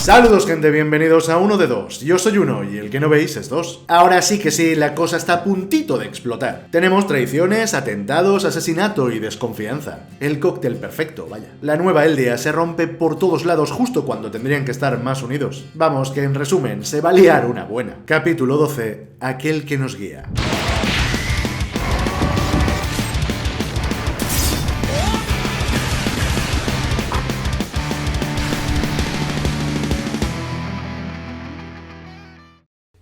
Saludos gente, bienvenidos a Uno de Dos. Yo soy uno y el que no veis es dos. Ahora sí que sí, la cosa está a puntito de explotar. Tenemos traiciones, atentados, asesinato y desconfianza. El cóctel perfecto, vaya. La nueva Eldia se rompe por todos lados justo cuando tendrían que estar más unidos. Vamos, que en resumen, se va a liar una buena. Capítulo 12. Aquel que nos guía.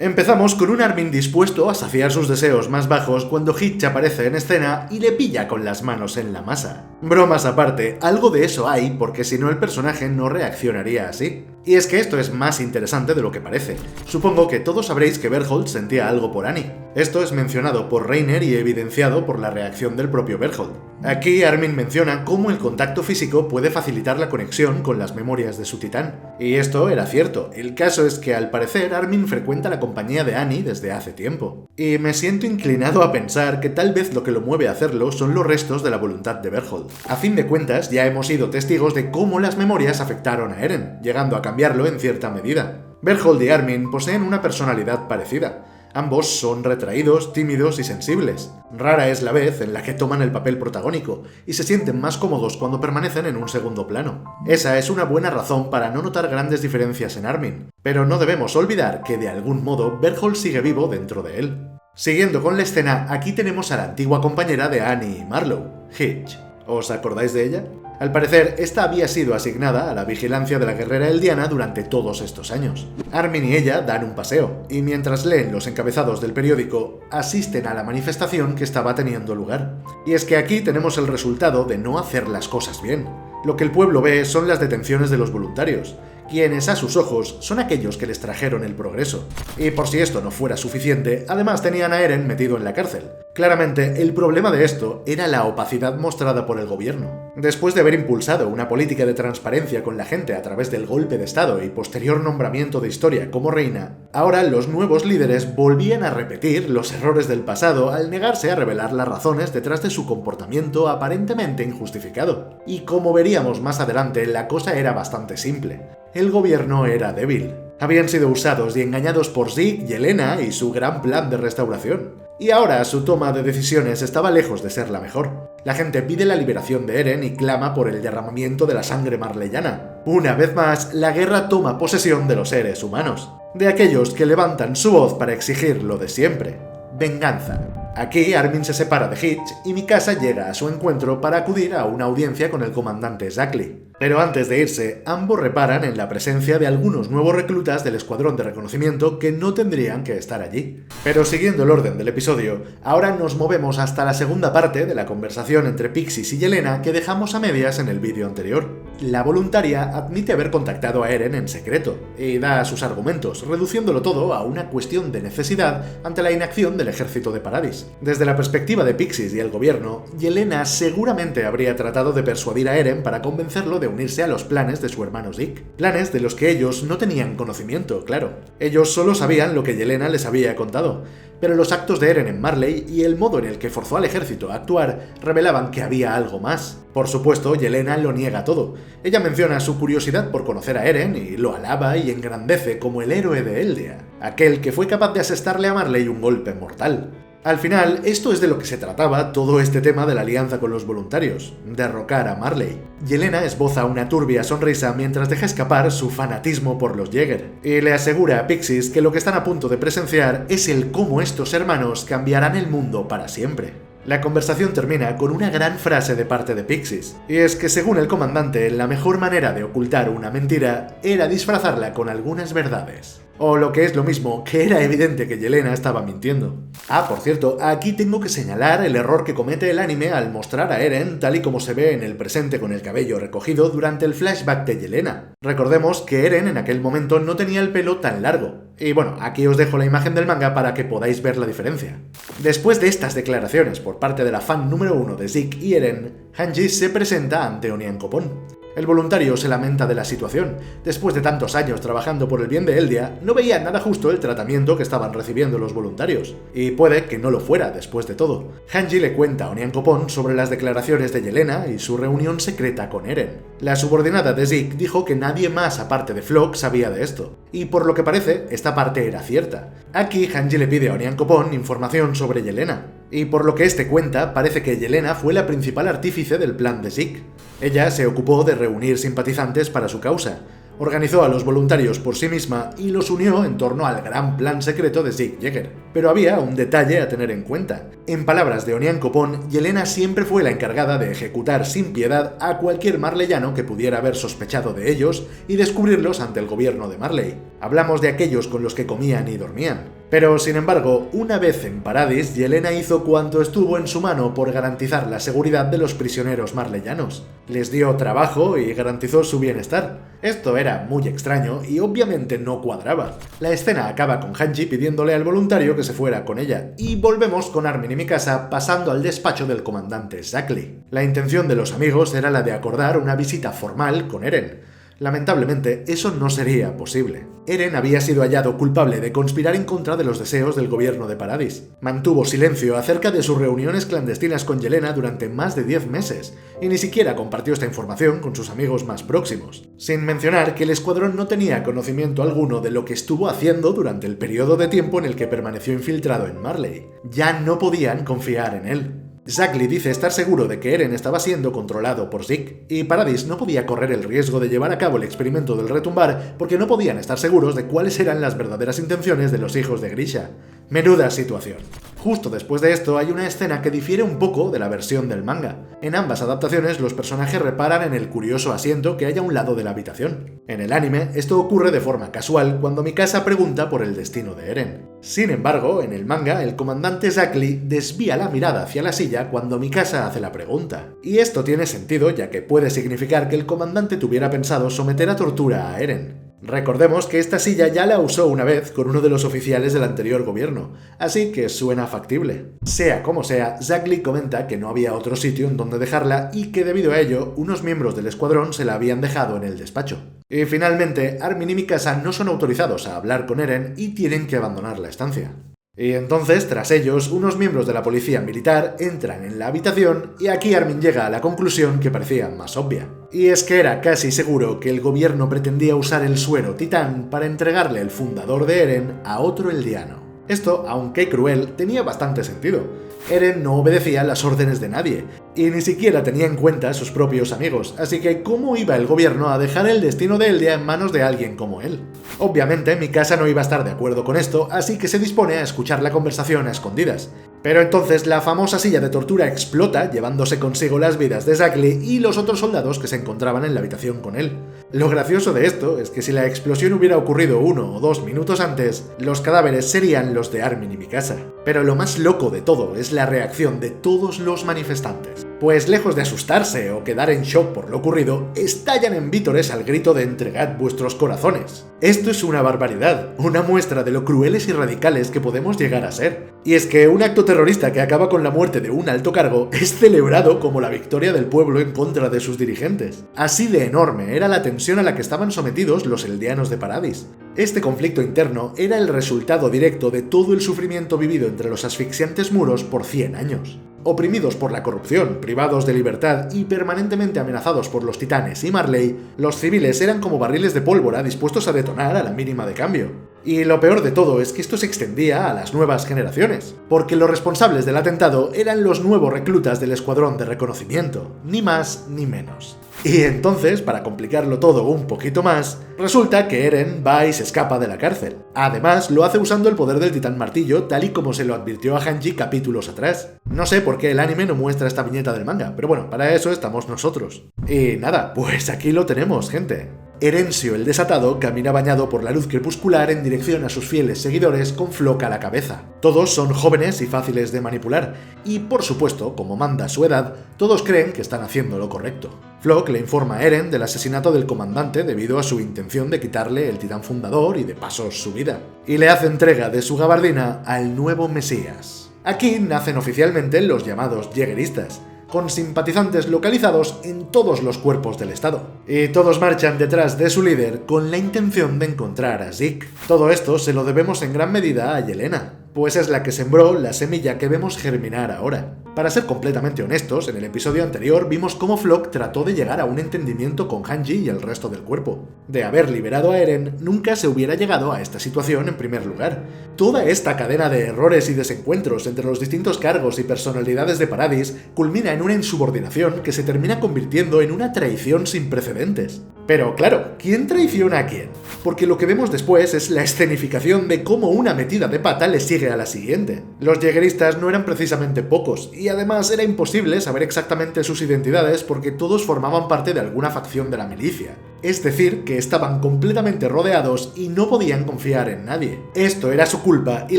Empezamos con un Armin dispuesto a saciar sus deseos más bajos cuando Hitch aparece en escena y le pilla con las manos en la masa. Bromas aparte, algo de eso hay porque si no el personaje no reaccionaría así. Y es que esto es más interesante de lo que parece. Supongo que todos sabréis que Bertholdt sentía algo por Annie. Esto es mencionado por Reiner y evidenciado por la reacción del propio Bertholdt. Aquí Armin menciona cómo el contacto físico puede facilitar la conexión con las memorias de su titán. Y esto era cierto. El caso es que al parecer Armin frecuenta la compañía de Annie desde hace tiempo. Y me siento inclinado a pensar que tal vez lo que lo mueve a hacerlo son los restos de la voluntad de Bertholdt. A fin de cuentas, ya hemos sido testigos de cómo las memorias afectaron a Eren, llegando a cambiarlo en cierta medida. Bertholdt y Armin poseen una personalidad parecida. Ambos son retraídos, tímidos y sensibles. Rara es la vez en la que toman el papel protagónico y se sienten más cómodos cuando permanecen en un segundo plano. Esa es una buena razón para no notar grandes diferencias en Armin, pero no debemos olvidar que de algún modo Bertholdt sigue vivo dentro de él. Siguiendo con la escena, aquí tenemos a la antigua compañera de Annie y Marlowe, Hitch. ¿Os acordáis de ella? Al parecer, esta había sido asignada a la vigilancia de la guerrera eldiana durante todos estos años. Armin y ella dan un paseo, y mientras leen los encabezados del periódico, asisten a la manifestación que estaba teniendo lugar. Y es que aquí tenemos el resultado de no hacer las cosas bien. Lo que el pueblo ve son las detenciones de los voluntarios, quienes a sus ojos son aquellos que les trajeron el progreso. Y por si esto no fuera suficiente, además tenían a Eren metido en la cárcel. Claramente, el problema de esto era la opacidad mostrada por el gobierno. Después de haber impulsado una política de transparencia con la gente a través del golpe de estado y posterior nombramiento de Historia como reina, ahora los nuevos líderes volvían a repetir los errores del pasado al negarse a revelar las razones detrás de su comportamiento aparentemente injustificado. Y como veríamos más adelante, la cosa era bastante simple. El gobierno era débil. Habían sido usados y engañados por Zeke, Yelena y su gran plan de restauración. Y ahora su toma de decisiones estaba lejos de ser la mejor. La gente pide la liberación de Eren y clama por el derramamiento de la sangre marleyana. Una vez más, la guerra toma posesión de los seres humanos, de aquellos que levantan su voz para exigir lo de siempre: venganza. Aquí Armin se separa de Hitch y Mikasa llega a su encuentro para acudir a una audiencia con el comandante Zachly. Pero antes de irse, ambos reparan en la presencia de algunos nuevos reclutas del escuadrón de reconocimiento que no tendrían que estar allí. Pero siguiendo el orden del episodio, ahora nos movemos hasta la segunda parte de la conversación entre Pixis y Yelena que dejamos a medias en el vídeo anterior. La voluntaria admite haber contactado a Eren en secreto y da sus argumentos, reduciéndolo todo a una cuestión de necesidad ante la inacción del ejército de Paradis. Desde la perspectiva de Pixis y el gobierno, Yelena seguramente habría tratado de persuadir a Eren para convencerlo de unirse a los planes de su hermano Zeke. Planes de los que ellos no tenían conocimiento, claro. Ellos solo sabían lo que Yelena les había contado, pero los actos de Eren en Marley y el modo en el que forzó al ejército a actuar revelaban que había algo más. Por supuesto, Yelena lo niega todo. Ella menciona su curiosidad por conocer a Eren y lo alaba y engrandece como el héroe de Eldia, aquel que fue capaz de asestarle a Marley un golpe mortal. Al final, esto es de lo que se trataba todo este tema de la alianza con los voluntarios: derrocar a Marley. Yelena esboza una turbia sonrisa mientras deja escapar su fanatismo por los Jäger, y le asegura a Pixis que lo que están a punto de presenciar es el cómo estos hermanos cambiarán el mundo para siempre. La conversación termina con una gran frase de parte de Pixis, y es que según el comandante, la mejor manera de ocultar una mentira era disfrazarla con algunas verdades. O lo que es lo mismo, que era evidente que Yelena estaba mintiendo. Ah, por cierto, aquí tengo que señalar el error que comete el anime al mostrar a Eren tal y como se ve en el presente con el cabello recogido durante el flashback de Yelena. Recordemos que Eren en aquel momento no tenía el pelo tan largo. Y bueno, aquí os dejo la imagen del manga para que podáis ver la diferencia. Después de estas declaraciones por parte de la fan número 1 de Zeke y Eren, Hanji se presenta ante Onyankopon. El voluntario se lamenta de la situación. Después de tantos años trabajando por el bien de Eldia, no veía nada justo el tratamiento que estaban recibiendo los voluntarios. Y puede que no lo fuera, después de todo. Hanji le cuenta a Onyankopon sobre las declaraciones de Yelena y su reunión secreta con Eren. La subordinada de Zeke dijo que nadie más aparte de Floch sabía de esto. Y por lo que parece, esta parte era cierta. Aquí Hanji le pide a Onyankopon información sobre Yelena. Y por lo que este cuenta, parece que Yelena fue la principal artífice del plan de Zeke. Ella se ocupó de reunir simpatizantes para su causa, organizó a los voluntarios por sí misma y los unió en torno al gran plan secreto de Zeke Yeager. Pero había un detalle a tener en cuenta. En palabras de Onyankopon, Yelena siempre fue la encargada de ejecutar sin piedad a cualquier marleyano que pudiera haber sospechado de ellos y descubrirlos ante el gobierno de Marley. Hablamos de aquellos con los que comían y dormían. Pero, sin embargo, una vez en Paradis, Yelena hizo cuanto estuvo en su mano por garantizar la seguridad de los prisioneros marleyanos. Les dio trabajo y garantizó su bienestar. Esto era muy extraño y obviamente no cuadraba. La escena acaba con Hanji pidiéndole al voluntario que se fuera con ella, y volvemos con Armin y Mikasa pasando al despacho del comandante Zachary. La intención de los amigos era la de acordar una visita formal con Eren. Lamentablemente, eso no sería posible. Eren había sido hallado culpable de conspirar en contra de los deseos del gobierno de Paradis. Mantuvo silencio acerca de sus reuniones clandestinas con Yelena durante más de 10 meses, y ni siquiera compartió esta información con sus amigos más próximos. Sin mencionar que el escuadrón no tenía conocimiento alguno de lo que estuvo haciendo durante el periodo de tiempo en el que permaneció infiltrado en Marley. Ya no podían confiar en él. Zachary dice estar seguro de que Eren estaba siendo controlado por Zeke, y Paradis no podía correr el riesgo de llevar a cabo el experimento del retumbar porque no podían estar seguros de cuáles eran las verdaderas intenciones de los hijos de Grisha. Menuda situación. Justo después de esto hay una escena que difiere un poco de la versión del manga. En ambas adaptaciones los personajes reparan en el curioso asiento que hay a un lado de la habitación. En el anime esto ocurre de forma casual cuando Mikasa pregunta por el destino de Eren. Sin embargo, en el manga el comandante Zachary desvía la mirada hacia la silla cuando Mikasa hace la pregunta. Y esto tiene sentido ya que puede significar que el comandante tuviera pensado someter a tortura a Eren. Recordemos que esta silla ya la usó una vez con uno de los oficiales del anterior gobierno, así que suena factible. Sea como sea, Zachary comenta que no había otro sitio en donde dejarla y que debido a ello, unos miembros del escuadrón se la habían dejado en el despacho. Y finalmente, Armin y Mikasa no son autorizados a hablar con Eren y tienen que abandonar la estancia. Y entonces, tras ellos, unos miembros de la policía militar entran en la habitación y aquí Armin llega a la conclusión que parecía más obvia. Y es que era casi seguro que el gobierno pretendía usar el suero titán para entregarle el fundador de Eren a otro eldiano. Esto, aunque cruel, tenía bastante sentido. Eren no obedecía las órdenes de nadie, y ni siquiera tenía en cuenta a sus propios amigos, así que ¿cómo iba el gobierno a dejar el destino de Eldia en manos de alguien como él? Obviamente Mikasa no iba a estar de acuerdo con esto, así que se dispone a escuchar la conversación a escondidas. Pero entonces la famosa silla de tortura explota, llevándose consigo las vidas de Zachary y los otros soldados que se encontraban en la habitación con él. Lo gracioso de esto es que si la explosión hubiera ocurrido 1 o 2 minutos antes, los cadáveres serían los de Armin y Mikasa. Pero lo más loco de todo es la reacción de todos los manifestantes. Pues lejos de asustarse o quedar en shock por lo ocurrido, estallan en vítores al grito de «entregad vuestros corazones». Esto es una barbaridad, una muestra de lo crueles y radicales que podemos llegar a ser. Y es que un acto terrorista que acaba con la muerte de un alto cargo es celebrado como la victoria del pueblo en contra de sus dirigentes. Así de enorme era la tensión a la que estaban sometidos los eldianos de Paradis. Este conflicto interno era el resultado directo de todo el sufrimiento vivido entre los asfixiantes muros por 100 años. Oprimidos por la corrupción, privados de libertad y permanentemente amenazados por los titanes y Marley, los civiles eran como barriles de pólvora dispuestos a detonar a la mínima de cambio. Y lo peor de todo es que esto se extendía a las nuevas generaciones, porque los responsables del atentado eran los nuevos reclutas del escuadrón de reconocimiento, ni más ni menos. Y entonces, para complicarlo todo un poquito más, resulta que Eren va y se escapa de la cárcel. Además, lo hace usando el poder del titán martillo, tal y como se lo advirtió a Hanji capítulos atrás. No sé por qué el anime no muestra esta viñeta del manga, pero bueno, para eso estamos nosotros. Y nada, pues aquí lo tenemos, gente. Erencio el Desatado camina bañado por la luz crepuscular en dirección a sus fieles seguidores con Floch a la cabeza. Todos son jóvenes y fáciles de manipular, y por supuesto, como manda su edad, todos creen que están haciendo lo correcto. Floch le informa a Eren del asesinato del comandante debido a su intención de quitarle el titán fundador y de paso su vida, y le hace entrega de su gabardina al nuevo Mesías. Aquí nacen oficialmente los llamados Jägeristas. con simpatizantes localizados en todos los cuerpos del Estado. Y todos marchan detrás de su líder con la intención de encontrar a Zeke. Todo esto se lo debemos en gran medida a Yelena, pues es la que sembró la semilla que vemos germinar ahora. Para ser completamente honestos, en el episodio anterior vimos cómo Flock trató de llegar a un entendimiento con Hanji y el resto del cuerpo. De haber liberado a Eren, nunca se hubiera llegado a esta situación en primer lugar. Toda esta cadena de errores y desencuentros entre los distintos cargos y personalidades de Paradis culmina en una insubordinación que se termina convirtiendo en una traición sin precedentes. Pero claro, ¿quién traiciona a quién? Porque lo que vemos después es la escenificación de cómo una metida de pata le sigue a la siguiente. Los jägeristas no eran precisamente pocos, y además era imposible saber exactamente sus identidades porque todos formaban parte de alguna facción de la milicia. Es decir, que estaban completamente rodeados y no podían confiar en nadie. Esto era su culpa, y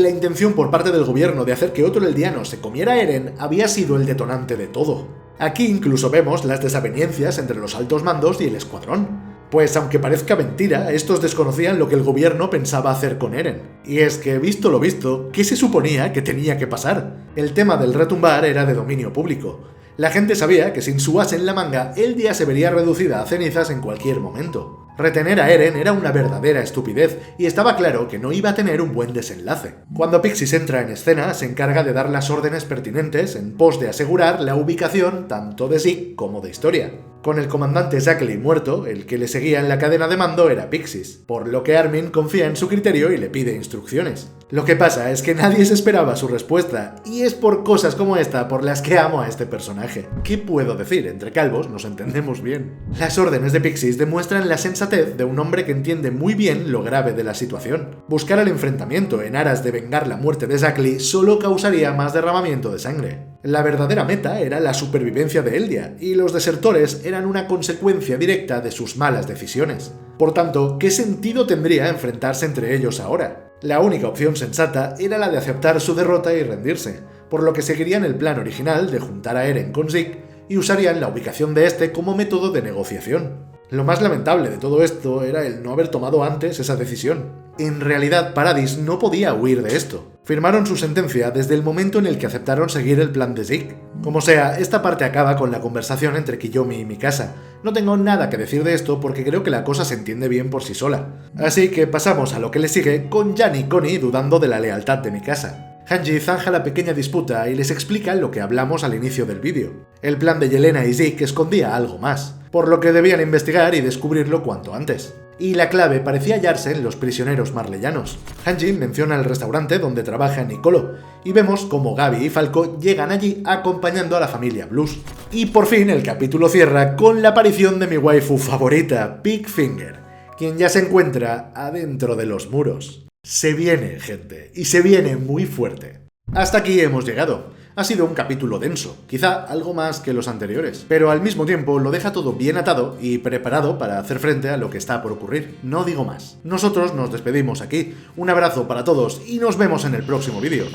la intención por parte del gobierno de hacer que otro eldiano se comiera a Eren había sido el detonante de todo. Aquí incluso vemos las desavenencias entre los altos mandos y el escuadrón. Pues aunque parezca mentira, estos desconocían lo que el gobierno pensaba hacer con Eren. Y es que, visto lo visto, ¿qué se suponía que tenía que pasar? El tema del retumbar era de dominio público. La gente sabía que sin su as en la manga, el día se vería reducida a cenizas en cualquier momento. Retener a Eren era una verdadera estupidez, y estaba claro que no iba a tener un buen desenlace. Cuando Pixis entra en escena, se encarga de dar las órdenes pertinentes en pos de asegurar la ubicación tanto de Zeke como de Historia. Con el comandante Zackley muerto, el que le seguía en la cadena de mando era Pixis, por lo que Armin confía en su criterio y le pide instrucciones. Lo que pasa es que nadie se esperaba su respuesta, y es por cosas como esta por las que amo a este personaje. ¿Qué puedo decir? Entre calvos nos entendemos bien. Las órdenes de Pixis demuestran la sensatez de un hombre que entiende muy bien lo grave de la situación. Buscar el enfrentamiento en aras de vengar la muerte de Zackley solo causaría más derramamiento de sangre. La verdadera meta era la supervivencia de Eldia, y los desertores eran una consecuencia directa de sus malas decisiones. Por tanto, ¿qué sentido tendría enfrentarse entre ellos ahora? La única opción sensata era la de aceptar su derrota y rendirse, por lo que seguirían el plan original de juntar a Eren con Zeke y usarían la ubicación de este como método de negociación. Lo más lamentable de todo esto era el no haber tomado antes esa decisión. En realidad, Paradis no podía huir de esto. Firmaron su sentencia desde el momento en el que aceptaron seguir el plan de Zeke. Como sea, esta parte acaba con la conversación entre Kiyomi y Mikasa. No tengo nada que decir de esto porque creo que la cosa se entiende bien por sí sola. Así que pasamos a lo que le sigue, con Jan y Connie dudando de la lealtad de Mikasa. Hanji zanja la pequeña disputa y les explica lo que hablamos al inicio del vídeo. El plan de Yelena y Zeke escondía algo más, por lo que debían investigar y descubrirlo cuanto antes. Y la clave parecía hallarse en los prisioneros marleyanos. Hanji menciona el restaurante donde trabaja Nicolo, y vemos cómo Gaby y Falco llegan allí acompañando a la familia Blues. Y por fin el capítulo cierra con la aparición de mi waifu favorita, Big Finger, quien ya se encuentra adentro de los muros. Se viene, gente, y se viene muy fuerte. Hasta aquí hemos llegado. Ha sido un capítulo denso, quizá algo más que los anteriores, pero al mismo tiempo lo deja todo bien atado y preparado para hacer frente a lo que está por ocurrir. No digo más. Nosotros nos despedimos aquí. Un abrazo para todos y nos vemos en el próximo vídeo.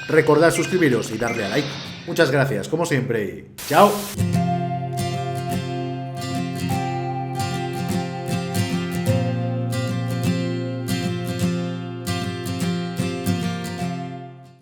Recordad suscribiros y darle a like. Muchas gracias, como siempre, y ¡chao!